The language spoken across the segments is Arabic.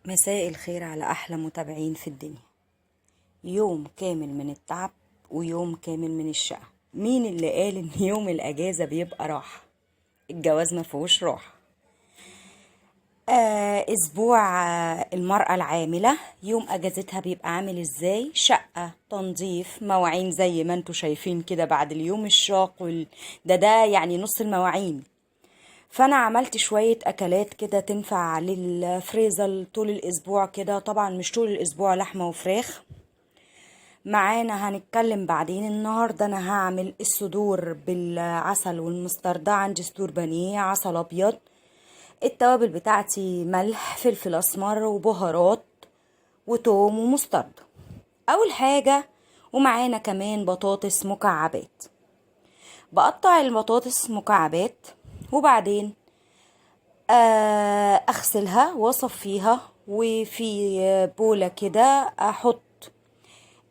مساء الخير على أحلى متابعين في الدنيا. يوم كامل من التعب ويوم كامل من الشقة. مين اللي قال إن يوم الأجازة بيبقى راحة؟ الجواز ما فيهوش راحة. أسبوع المرأة العاملة يوم أجازتها بيبقى عامل إزاي؟ شقة، تنظيف، مواعين زي ما انتوا شايفين كده بعد اليوم الشاق ده يعني نص المواعين. فانا عملت شوية اكلات كده تنفع للفريزر طول الاسبوع كده، طبعا مش طول الاسبوع لحمة وفراخ معانا. هنتكلم بعدين. النهاردة انا هعمل الصدور بالعسل والمستردة. عندي صدور بانيه، عسل ابيض، التوابل بتاعتي ملح، فلفل اسمر وبهارات وتوم ومستردة اول حاجة. ومعانا كمان بطاطس مكعبات. بقطع البطاطس مكعبات وبعدين اغسلها واصفيها، وفي بولة كده احط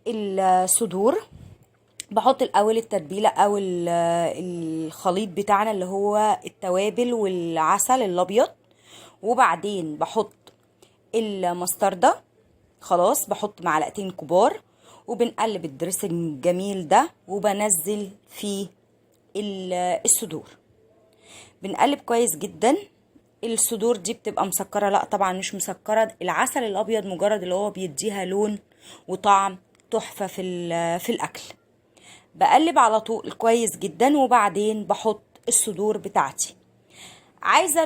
الصدور. بحط الاول التتبيلة او الخليط بتاعنا اللي هو التوابل والعسل الابيض، وبعدين بحط المستردة. خلاص بحط معلقتين كبار وبنقلب الدريسنج الجميل ده وبنزل فيه الصدور. بنقلب كويس جدا. الصدور دي بتبقى مسكرة؟ لا طبعا مش مسكرة، العسل الابيض مجرد اللي هو بيديها لون وطعم تحفة في الاكل. بقلب على طول كويس جدا وبعدين بحط الصدور بتاعتي. عايزة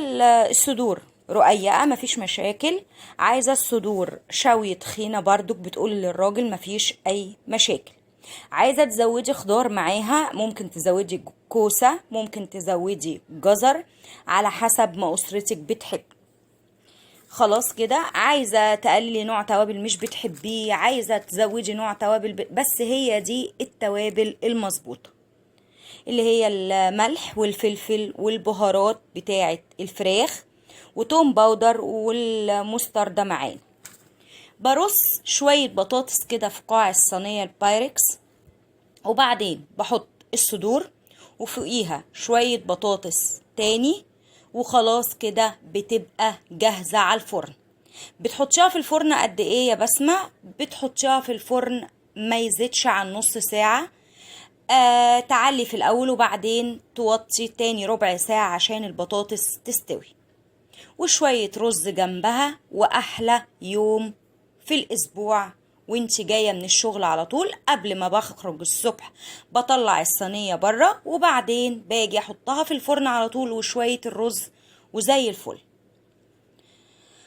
الصدور رقيقة مفيش مشاكل، عايزة الصدور شوي تخينة برضك بتقول للراجل مفيش اي مشاكل. عايزة تزودي خضار معاها ممكن تزودي كوسة، ممكن تزودي جزر على حسب ما أسرتك بتحب. خلاص كده. عايزة تقللي نوع توابل مش بتحبيه، عايزة تزودي نوع توابل بس هي دي التوابل المظبوطة اللي هي الملح والفلفل والبهارات بتاعة الفراخ وتوم باودر والمستردة معانا. برص شوية بطاطس كده في قاع الصينية البايركس، وبعدين بحط الصدور وفوقيها شوية بطاطس تاني، وخلاص كده بتبقى جاهزة على الفرن. بتحطيها في الفرن قد ايه يا بسمة؟ بتحطيها في الفرن ما يزيدش عن نص ساعة. تعلي في الاول وبعدين توطي تاني ربع ساعة عشان البطاطس تستوي، وشوية رز جنبها. واحلى يوم في الاسبوع وانتي جاية من الشغل على طول، قبل ما بخرج الصبح بطلع الصينية برا وبعدين باجي احطها في الفرن على طول وشوية الرز وزي الفل.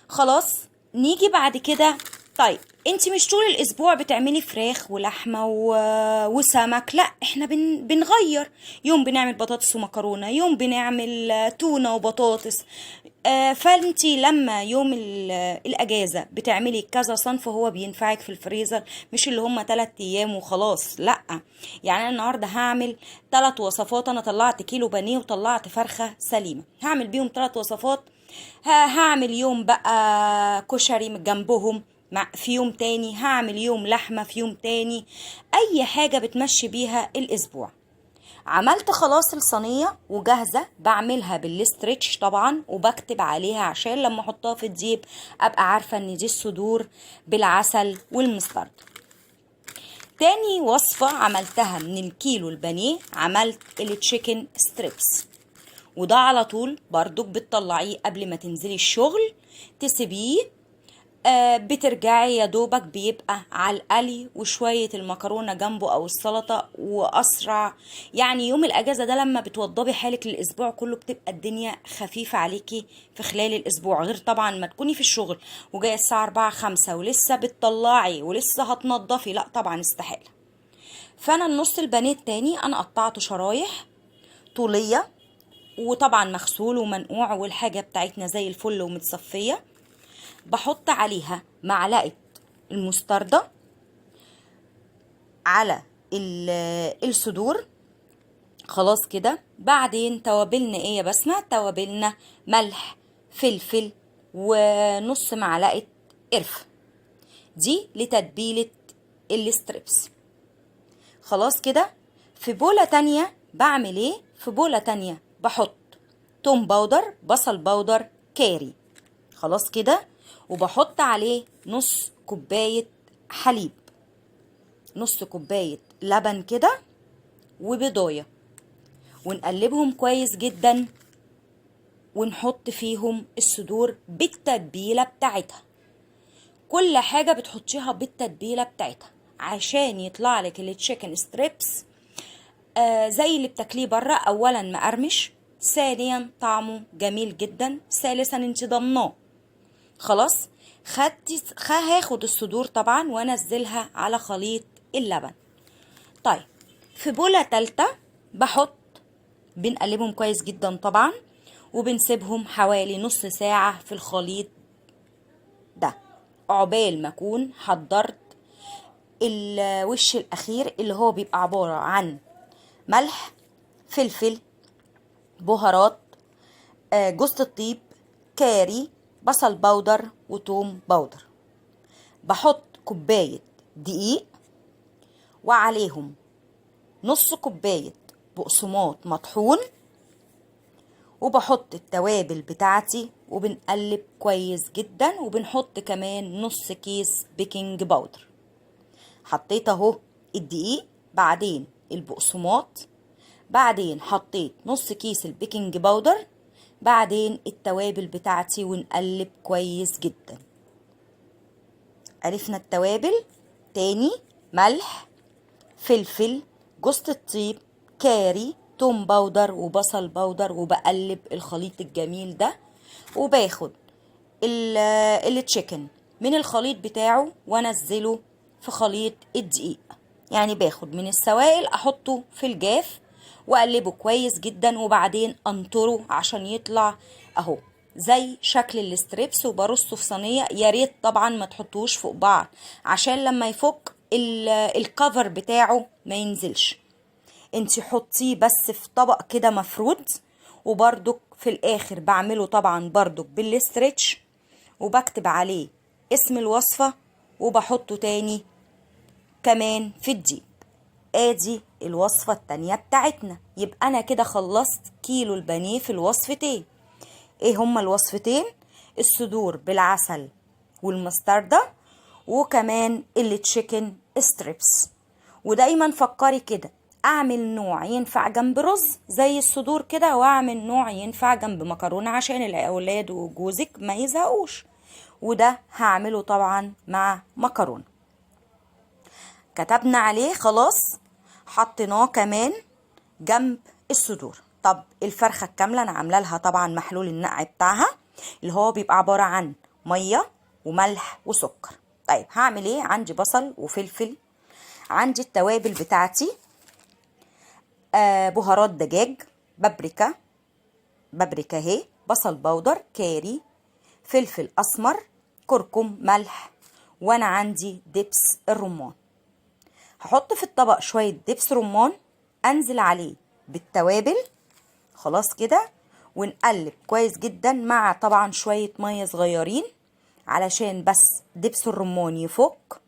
خلاص نيجي بعد كده. طيب انتي مش طول الاسبوع بتعملي فراخ ولحمة وسمك، لا احنا بنغير. يوم بنعمل بطاطس ومكرونة، يوم بنعمل تونة وبطاطس. فانتي لما يوم الاجازة بتعملي كذا صنف هو بينفعك في الفريزر، مش اللي هم 3 ايام وخلاص، لا. يعني انا النهاردة هعمل 3 وصفات. انا طلعت كيلو بانيه وطلعت فرخة سليمة، هعمل بيهم 3 وصفات. هعمل يوم بقى كشري من جنبهم، في يوم تاني هعمل يوم لحمة، في يوم تاني اي حاجة بتمشي بيها الاسبوع. عملت خلاص الصينية وجاهزة، بعملها بالاسترتش طبعا وبكتب عليها عشان لما احطها في الجيب ابقى عارفة ان دي الصدور بالعسل والمسترد. تاني وصفة عملتها من الكيلو البانيه، عملت التشيكن ستريبس، وده على طول برضك بتطلعيه قبل ما تنزلي الشغل تسيبيه. بترجعي يا دوبك بيبقى على القلي وشوية المكرونة جنبه او السلطة واسرع. يعني يوم الاجازة ده لما بتوضبي حالك للاسبوع كله بتبقى الدنيا خفيفة عليكي في خلال الاسبوع، غير طبعا ما تكوني في الشغل وجاية الساعة 4-5 ولسه بتطلعي ولسه هتنضفي، لا طبعا استحالة. فانا النص البانيه التاني انا قطعته شرايح طولية، وطبعا مغسول ومنقوع والحاجة بتاعتنا زي الفل ومتصفية. بحط عليها معلقة المستردة على الصدور. خلاص كده. بعدين توابلنا ايه يا بسمة؟ توابلنا ملح، فلفل، ونص معلقة قرفة، دي لتتبيلة الستريبس. خلاص كده. في بولة تانية بعمل ايه؟ في بولة تانية بحط توم باودر، بصل باودر، كاري. خلاص كده. وبحط عليه نص كوباية حليب، نص كوباية لبن كده، وبيضاية، ونقلبهم كويس جدا، ونحط فيهم الصدور بالتتبيلة بتاعتها. كل حاجة بتحطيها بالتتبيلة بتاعتها عشان يطلع لك التشيكن ستريبس زي اللي بتاكليه بره. اولا مقرمش، ثانيا طعمه جميل جدا، ثالثا انت ضمناه. خلاص، هاخد الصدور طبعا وانزلها على خليط اللبن. طيب، في بولة تالتة بنقلبهم كويس جدا طبعا، وبنسيبهم حوالي نص ساعة في الخليط ده، عقبال ما اكون حضرت الوش الاخير اللي هو بيبقى عبارة عن ملح، فلفل، بهارات، جوز الطيب، كاري، بصل بودر، وتوم بودر. بحط كوباية دقيق، وعليهم نص كوباية بقسماط مطحون، وبحط التوابل بتاعتي، وبنقلب كويس جدا، وبنحط كمان نص كيس بيكنج باودر. حطيت اهو الدقيق، بعدين البقسماط، بعدين حطيت نص كيس البيكنج باودر، بعدين التوابل بتاعتي، ونقلب كويس جدا. عرفنا التوابل تاني: ملح، فلفل، جوز الطيب، كاري، توم باودر، وبصل باودر. وبقلب الخليط الجميل ده، وباخد التشيكن من الخليط بتاعه وانزله في خليط الدقيق. يعني باخد من السوائل احطه في الجاف واقلبه كويس جدا، وبعدين انطره عشان يطلع اهو زي شكل الستريبس، وبرصه في صينيه. يا ريت طبعا ما تحطوش فوق بعض عشان لما يفك الكفر بتاعه ما ينزلش. انتي حطيه بس في طبق كده مفرود. وبرضك في الاخر بعمله طبعا برضك بالاسترتش، وبكتب عليه اسم الوصفة، وبحطه تاني كمان في الدقيق. ادي الوصفة التانية بتاعتنا. يبقى انا كده خلصت كيلو البانيه في الوصفتين. ايه هما الوصفتين؟ الصدور بالعسل والمستردة، وكمان التشيكن ستريبس. ودايما فكري كده، اعمل نوع ينفع جنب رز زي الصدور كده، واعمل نوع ينفع جنب مكرونة عشان الاولاد وجوزك ما يزهقوش. وده هعمله طبعا مع مكرونة. كتبنا عليه خلاص، حطيناه كمان جنب الصدور. طب الفرخة الكاملة انا عامله لها طبعا محلول النقع بتاعها، اللي هو بيبقى عبارة عن مية وملح وسكر. طيب هعمل ايه؟ عندي بصل وفلفل، عندي التوابل بتاعتي، بهارات دجاج، بابريكا اهي، بصل بودر، كاري، فلفل اسمر، كركم، ملح، وانا عندي دبس الرمان. هحط في الطبق شوية دبس رمان، انزل عليه بالتوابل. خلاص كده، ونقلب كويس جدا مع طبعا شوية مية صغيرين علشان بس دبس الرمان يفك.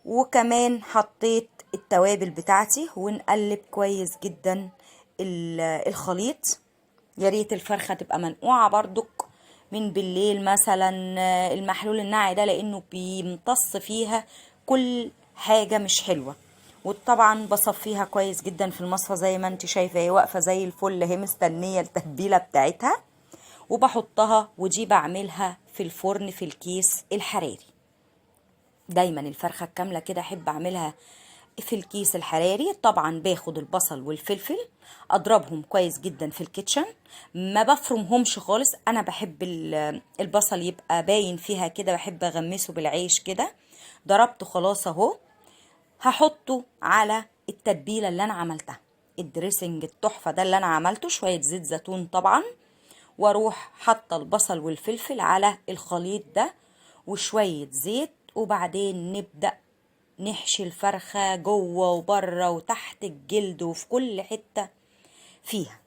وكمان حطيت التوابل بتاعتي، ونقلب كويس جدا الخليط. يا ريت الفرخة تبقى منقوعة برضك من بالليل مثلا، المحلول الناعي ده، لانه بيمتص فيها كل حاجة مش حلوة. وطبعا بصفيها كويس جدا في المصفى زي ما انت شايفة، هي واقفة زي الفل اهي مستنية التتبيلة بتاعتها. وبحطها، ودي بعملها في الفرن في الكيس الحراري. دايما الفرخة الكاملة كده احب اعملها في الكيس الحراري. طبعا باخد البصل والفلفل اضربهم كويس جدا في الكيتشن، ما بفرمهمش خالص. انا بحب البصل يبقى باين فيها كده، بحب اغمسه بالعيش كده. ضربته خلاص اهو، هحطه على التتبيلة اللي انا عملتها، الدريسنج التحفة ده اللي انا عملته، شوية زيت زيتون طبعا، واروح حاطه البصل والفلفل على الخليط ده وشوية زيت. وبعدين نبدأ نحشي الفرخة جوه وبره وتحت الجلد وفي كل حتة فيها.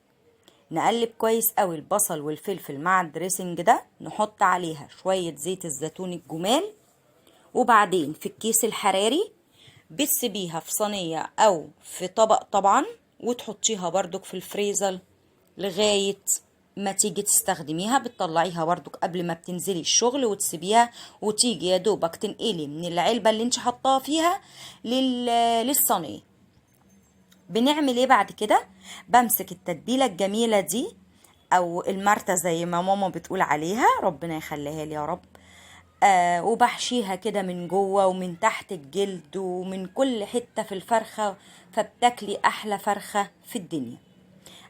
نقلب كويس قوي البصل والفلفل مع الدريسنج ده، نحط عليها شوية زيت الزيتون الجمال. وبعدين في الكيس الحراري بتسيبيها في صينية او في طبق طبعا، وتحطيها برضك في الفريزر لغاية ما تيجي تستخدميها بتطلعيها برضو قبل ما بتنزلي الشغل وتسيبيها، وتيجي يا دوبك تنقلي من العلبة اللي انت حطاها فيها للصينية. بنعمل ايه بعد كده؟ بمسك التتبيلة الجميلة دي او المرتة زي ما ماما بتقول عليها، ربنا يخليها لي يا رب. وبحشيها كده من جوه ومن تحت الجلد ومن كل حتة في الفرخة، فبتاكلي احلى فرخة في الدنيا.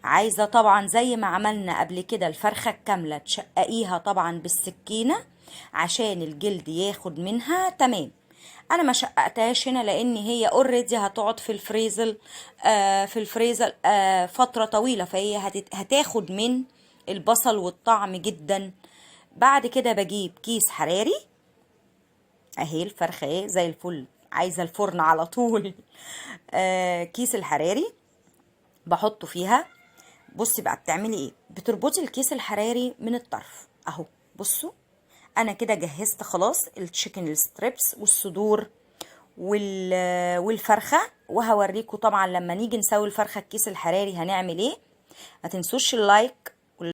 عايزة طبعا زي ما عملنا قبل كده الفرخة الكاملة تشققيها طبعا بالسكينة عشان الجلد ياخد منها تمام. انا ما شققتهاش هنا لان هي اوريدي هتقعد في الفريزر، فترة طويلة، فهي هتاخد من البصل والطعم جدا. بعد كده بجيب كيس حراري، اهي الفرخة اهي زي الفل، عايزة الفرن على طول. كيس الحراري بحطه فيها. بصي بقى بتعملي ايه، بتربطي الكيس الحراري من الطرف اهو. بصوا انا كده جهزت خلاص التشيكن الستريبس والصدور والفرخه، وهوريكم طبعا لما نيجي نسوي الفرخه الكيس الحراري هنعمل ايه. ما تنسوش اللايك